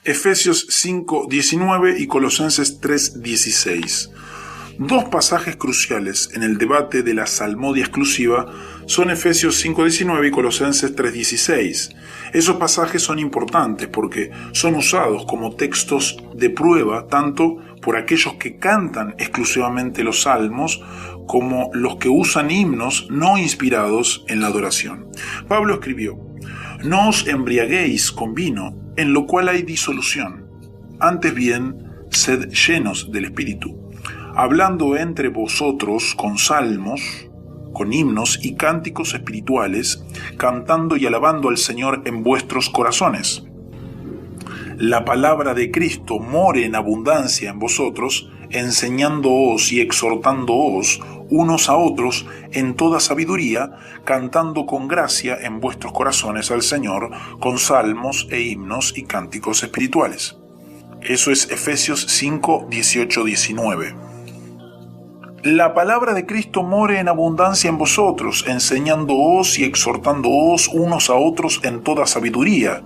Efesios 5:19 y Colosenses 3:16. Dos pasajes cruciales en el debate de la salmodia exclusiva son Efesios 5:19 y Colosenses 3:16. Esos pasajes son importantes porque son usados como textos de prueba tanto por aquellos que cantan exclusivamente los salmos como los que usan himnos no inspirados en la adoración. Pablo escribió: «No os embriaguéis con vino, en lo cual hay disolución. Antes bien, sed llenos del Espíritu, hablando entre vosotros con salmos, con himnos y cánticos espirituales, cantando y alabando al Señor en vuestros corazones. La palabra de Cristo more en abundancia en vosotros, enseñándoos y exhortándoos unos a otros en toda sabiduría, cantando con gracia en vuestros corazones al Señor, con salmos e himnos y cánticos espirituales». Eso es Efesios 5, 18, 19. La palabra de Cristo more en abundancia en vosotros, enseñándoos y exhortándoos unos a otros en toda sabiduría,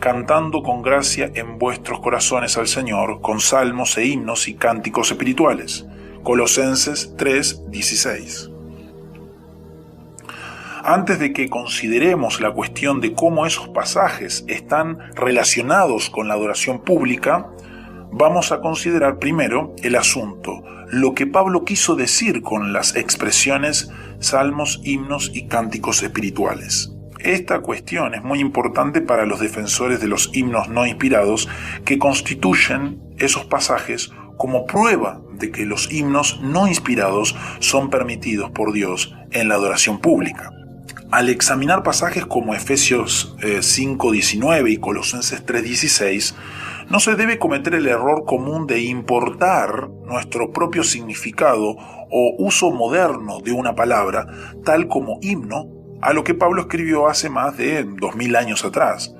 cantando con gracia en vuestros corazones al Señor, con salmos e himnos y cánticos espirituales. Colosenses 3:16. Antes de que consideremos la cuestión de cómo esos pasajes están relacionados con la adoración pública, vamos a considerar primero el asunto, lo que Pablo quiso decir con las expresiones salmos, himnos y cánticos espirituales. Esta cuestión es muy importante para los defensores de los himnos no inspirados que constituyen esos pasajes como prueba de que los himnos no inspirados son permitidos por Dios en la adoración pública. Al examinar pasajes como Efesios 5:19 y Colosenses 3:16, no se debe cometer el error común de importar nuestro propio significado o uso moderno de una palabra, tal como himno, a lo que Pablo escribió hace más de 2000 años atrás.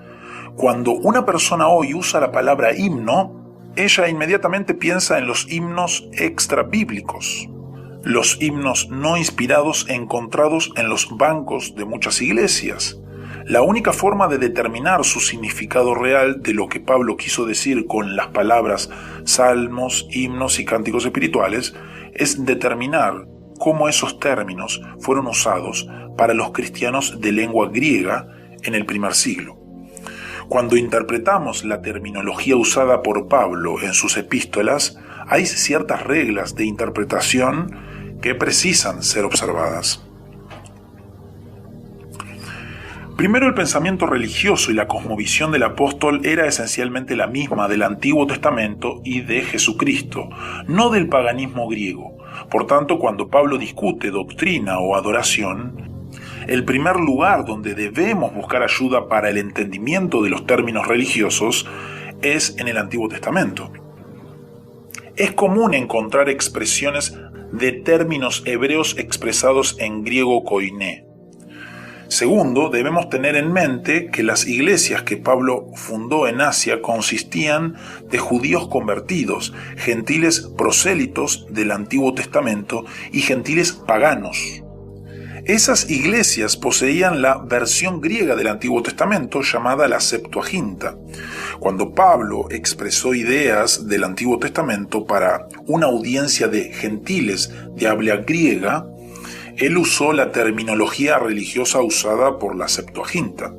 Cuando una persona hoy usa la palabra himno, ella inmediatamente piensa en los himnos extrabíblicos, los himnos no inspirados encontrados en los bancos de muchas iglesias. La única forma de determinar su significado real de lo que Pablo quiso decir con las palabras salmos, himnos y cánticos espirituales es determinar cómo esos términos fueron usados para los cristianos de lengua griega en el primer siglo. Cuando interpretamos la terminología usada por Pablo en sus epístolas, hay ciertas reglas de interpretación que precisan ser observadas. Primero, el pensamiento religioso y la cosmovisión del apóstol era esencialmente la misma del Antiguo Testamento y de Jesucristo, no del paganismo griego. Por tanto, cuando Pablo discute doctrina o adoración, el primer lugar donde debemos buscar ayuda para el entendimiento de los términos religiosos es en el Antiguo Testamento. Es común encontrar expresiones de términos hebreos expresados en griego koiné. Segundo, debemos tener en mente que las iglesias que Pablo fundó en Asia consistían de judíos convertidos, gentiles prosélitos del Antiguo Testamento y gentiles paganos. Esas iglesias poseían la versión griega del Antiguo Testamento llamada la Septuaginta. Cuando Pablo expresó ideas del Antiguo Testamento para una audiencia de gentiles de habla griega, él usó la terminología religiosa usada por la Septuaginta.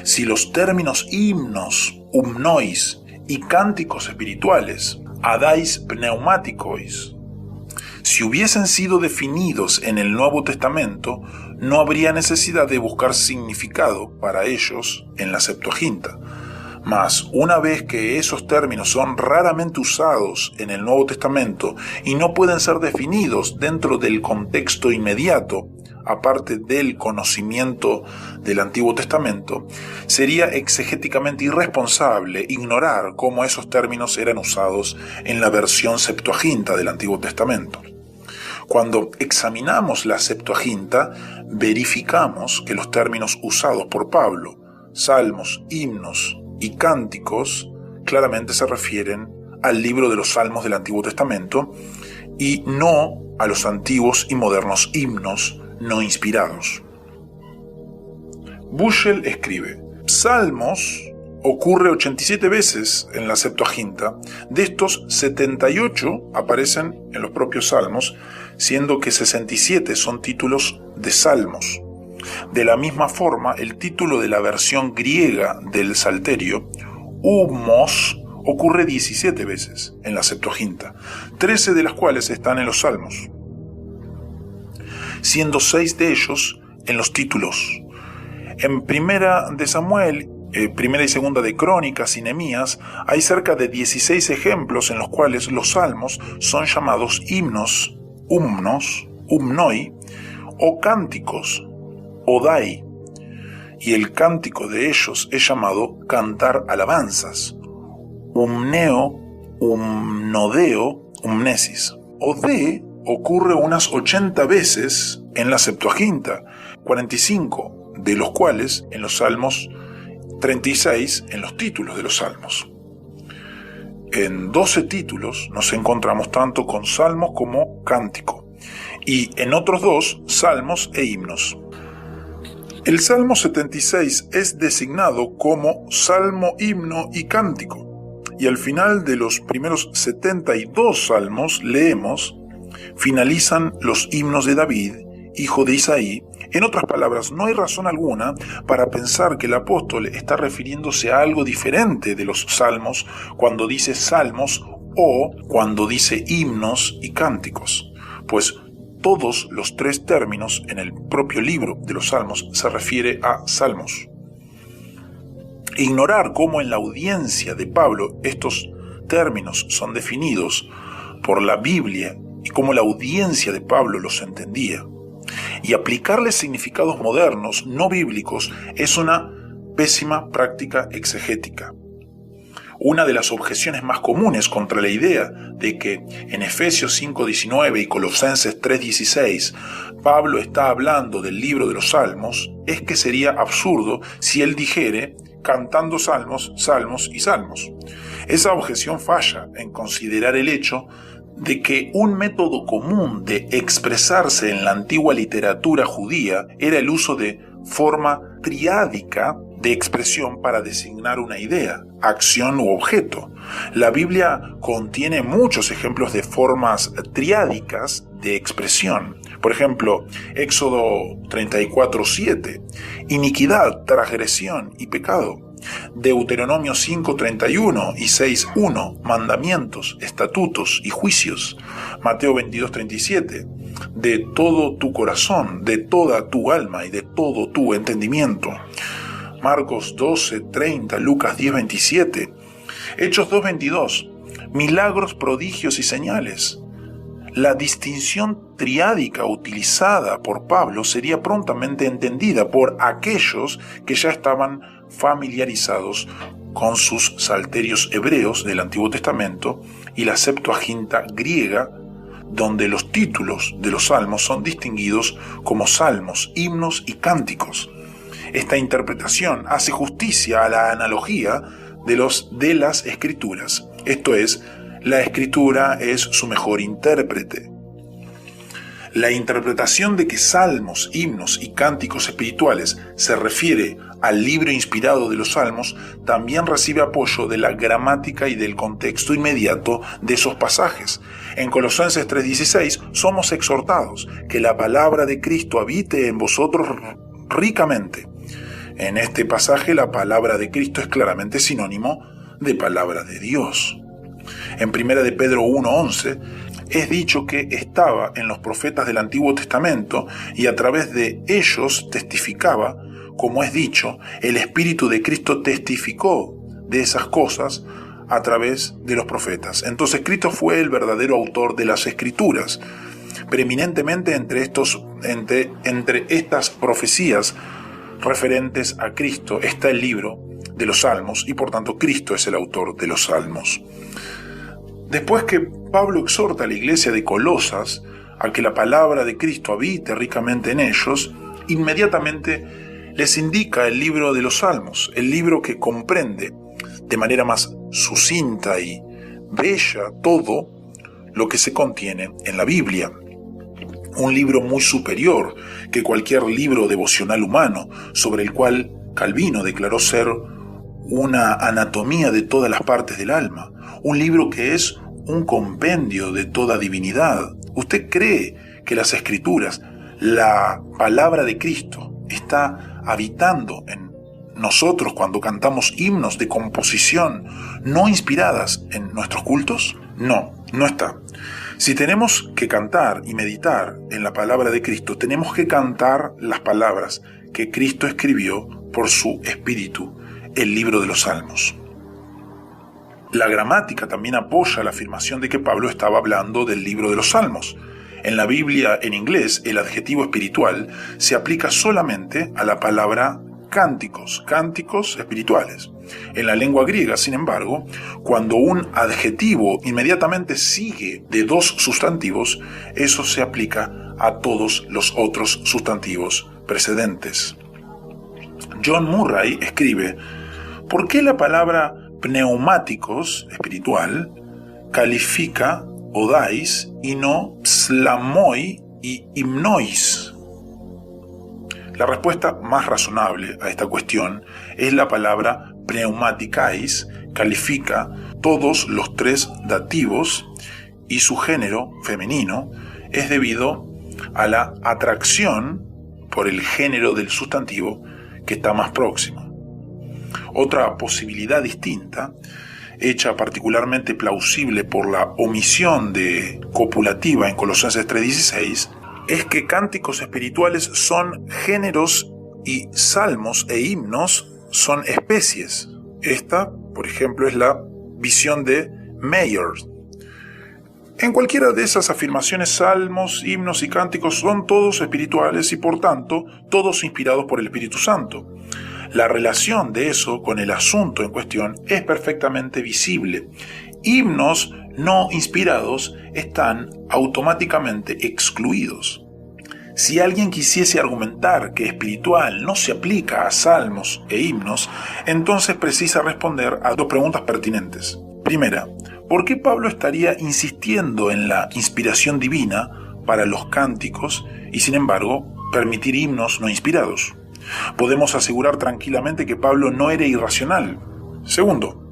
Si los términos himnos, humnois, y cánticos espirituales, adais pneumatikois, si hubiesen sido definidos en el Nuevo Testamento, no habría necesidad de buscar significado para ellos en la Septuaginta. Mas, una vez que esos términos son raramente usados en el Nuevo Testamento y no pueden ser definidos dentro del contexto inmediato, aparte del conocimiento del Antiguo Testamento, sería exegéticamente irresponsable ignorar cómo esos términos eran usados en la versión Septuaginta del Antiguo Testamento. Cuando examinamos la Septuaginta, verificamos que los términos usados por Pablo, salmos, himnos y cánticos, claramente se refieren al libro de los Salmos del Antiguo Testamento y no a los antiguos y modernos himnos no inspirados. Bushel escribe: Salmos ocurre 87 veces en la Septuaginta. De estos, 78 aparecen en los propios salmos, siendo que 67 son títulos de salmos. De la misma forma, el título de la versión griega del Salterio, Humos, ocurre 17 veces en la Septuaginta, 13 de las cuales están en los salmos, siendo 6 de ellos en los títulos. En Primera de Samuel, Primera y Segunda de Crónicas y Nehemías hay cerca de 16 ejemplos en los cuales los salmos son llamados himnos, humnoi, o cánticos, odai, y el cántico de ellos es llamado cantar alabanzas, humneo, humnodeo, humnesis. Ode ocurre unas 80 veces en la Septuaginta, 45 de los cuales en los salmos, 36 en los títulos de los salmos. En 12 títulos nos encontramos tanto con salmos como cántico, y en otros 2 salmos e himnos. El Salmo 76 es designado como salmo, himno y cántico, y al final de los primeros 72 salmos leemos: finalizan los himnos de David, hijo de Isaí. En otras palabras, no hay razón alguna para pensar que el apóstol está refiriéndose a algo diferente de los salmos cuando dice salmos o cuando dice himnos y cánticos, pues todos los 3 términos en el propio libro de los salmos se refiere a salmos. Ignorar cómo en la audiencia de Pablo estos términos son definidos por la Biblia y cómo la audiencia de Pablo los entendía, y aplicarles significados modernos, no bíblicos, es una pésima práctica exegética. Una de las objeciones más comunes contra la idea de que en Efesios 5:19 y Colosenses 3:16 Pablo está hablando del libro de los Salmos es que sería absurdo si él dijere cantando salmos, salmos y salmos. Esa objeción falla en considerar el hecho de que un método común de expresarse en la antigua literatura judía era el uso de forma triádica de expresión para designar una idea, acción u objeto. La Biblia contiene muchos ejemplos de formas triádicas de expresión. Por ejemplo, Éxodo 34:7, iniquidad, transgresión y pecado. Deuteronomio 5:31 y 6:1, mandamientos, estatutos y juicios. Mateo 22:37, de todo tu corazón, de toda tu alma y de todo tu entendimiento. Marcos 12:30, Lucas 10:27, Hechos 2:22, milagros, prodigios y señales. La distinción triádica utilizada por Pablo sería prontamente entendida por aquellos que ya estaban familiarizados con sus salterios hebreos del Antiguo Testamento y la Septuaginta griega, donde los títulos de los salmos son distinguidos como salmos, himnos y cánticos. Esta interpretación hace justicia a la analogía de las escrituras, esto es, la escritura es su mejor intérprete. La interpretación de que salmos, himnos y cánticos espirituales se refiere al libro inspirado de los salmos también recibe apoyo de la gramática y del contexto inmediato de esos pasajes. En Colosenses 3:16 somos exhortados que la palabra de Cristo habite en vosotros ricamente. En este pasaje la palabra de Cristo es claramente sinónimo de palabra de Dios. En 1 de Pedro 1:11 es dicho que estaba en los profetas del Antiguo Testamento y a través de ellos testificaba, como es dicho, el Espíritu de Cristo testificó de esas cosas a través de los profetas. Entonces Cristo fue el verdadero autor de las Escrituras. Preeminentemente entre estas profecías referentes a Cristo está el libro de los Salmos y por tanto Cristo es el autor de los Salmos. Después que Pablo exhorta a la iglesia de Colosas a que la palabra de Cristo habite ricamente en ellos, inmediatamente les indica el libro de los Salmos, el libro que comprende de manera más sucinta y bella todo lo que se contiene en la Biblia. Un libro muy superior que cualquier libro devocional humano, sobre el cual Calvino declaró ser una anatomía de todas las partes del alma, un libro que es un compendio de toda divinidad. ¿Usted cree que las Escrituras, la palabra de Cristo, está habitando en nosotros cuando cantamos himnos de composición no inspiradas en nuestros cultos? No, no está. Si tenemos que cantar y meditar en la palabra de Cristo, tenemos que cantar las palabras que Cristo escribió por su Espíritu, el libro de los Salmos. La gramática también apoya la afirmación de que Pablo estaba hablando del libro de los Salmos. En la Biblia en inglés, el adjetivo espiritual se aplica solamente a la palabra cánticos, cánticos espirituales. En la lengua griega, sin embargo, cuando un adjetivo inmediatamente sigue de dos sustantivos, eso se aplica a todos los otros sustantivos precedentes. John Murray escribe: ¿por qué la palabra pneumáticos, espiritual, califica odais y no pslamoi y himnois? La respuesta más razonable a esta cuestión es la palabra pneumaticais, califica todos los tres dativos y su género femenino es debido a la atracción por el género del sustantivo que está más próximo. Otra posibilidad distinta, hecha particularmente plausible por la omisión de copulativa en Colosenses 3:16, es que cánticos espirituales son géneros y salmos e himnos son especies. Esta, por ejemplo, es la visión de Meyer. En cualquiera de esas afirmaciones, salmos, himnos y cánticos son todos espirituales y, por tanto, todos inspirados por el Espíritu Santo. La relación de eso con el asunto en cuestión es perfectamente visible. Himnos no inspirados están automáticamente excluidos. Si alguien quisiese argumentar que espiritual no se aplica a salmos e himnos, entonces precisa responder a dos preguntas pertinentes. Primera, ¿por qué Pablo estaría insistiendo en la inspiración divina para los cánticos y, sin embargo, permitir himnos no inspirados? Podemos asegurar tranquilamente que Pablo no era irracional. Segundo,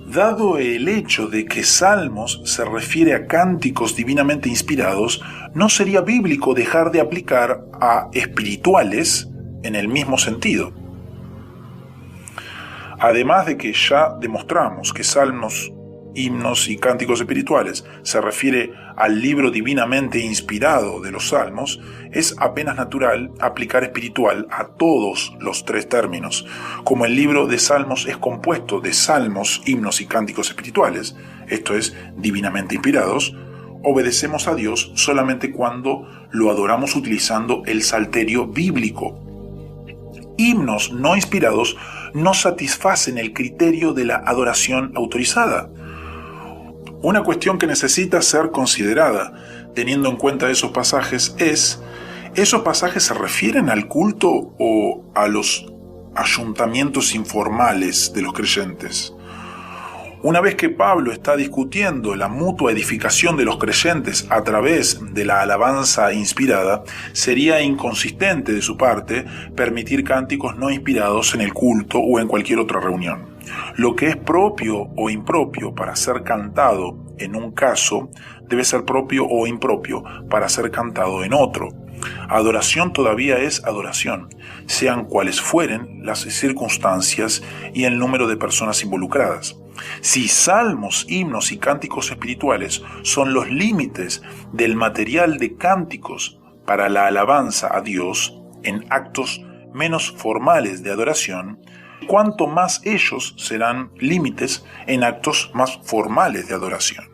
dado el hecho de que salmos se refiere a cánticos divinamente inspirados, no sería bíblico dejar de aplicar a espirituales en el mismo sentido. Además de que ya demostramos que salmos, himnos y cánticos espirituales se refiere al libro divinamente inspirado de los salmos, es apenas natural aplicar espiritual a todos los tres términos. Como el libro de salmos es compuesto de salmos, himnos y cánticos espirituales, esto es, divinamente inspirados, obedecemos a Dios solamente cuando lo adoramos utilizando el salterio bíblico. Himnos no inspirados no satisfacen el criterio de la adoración autorizada. Una cuestión que necesita ser considerada, teniendo en cuenta esos pasajes, es: ¿esos pasajes se refieren al culto o a los ayuntamientos informales de los creyentes? Una vez que Pablo está discutiendo la mutua edificación de los creyentes a través de la alabanza inspirada, sería inconsistente de su parte permitir cánticos no inspirados en el culto o en cualquier otra reunión. Lo que es propio o impropio para ser cantado en un caso, debe ser propio o impropio para ser cantado en otro. Adoración todavía es adoración, sean cuales fueren las circunstancias y el número de personas involucradas. Si salmos, himnos y cánticos espirituales son los límites del material de cánticos para la alabanza a Dios en actos menos formales de adoración, cuanto más ellos serán límites en actos más formales de adoración.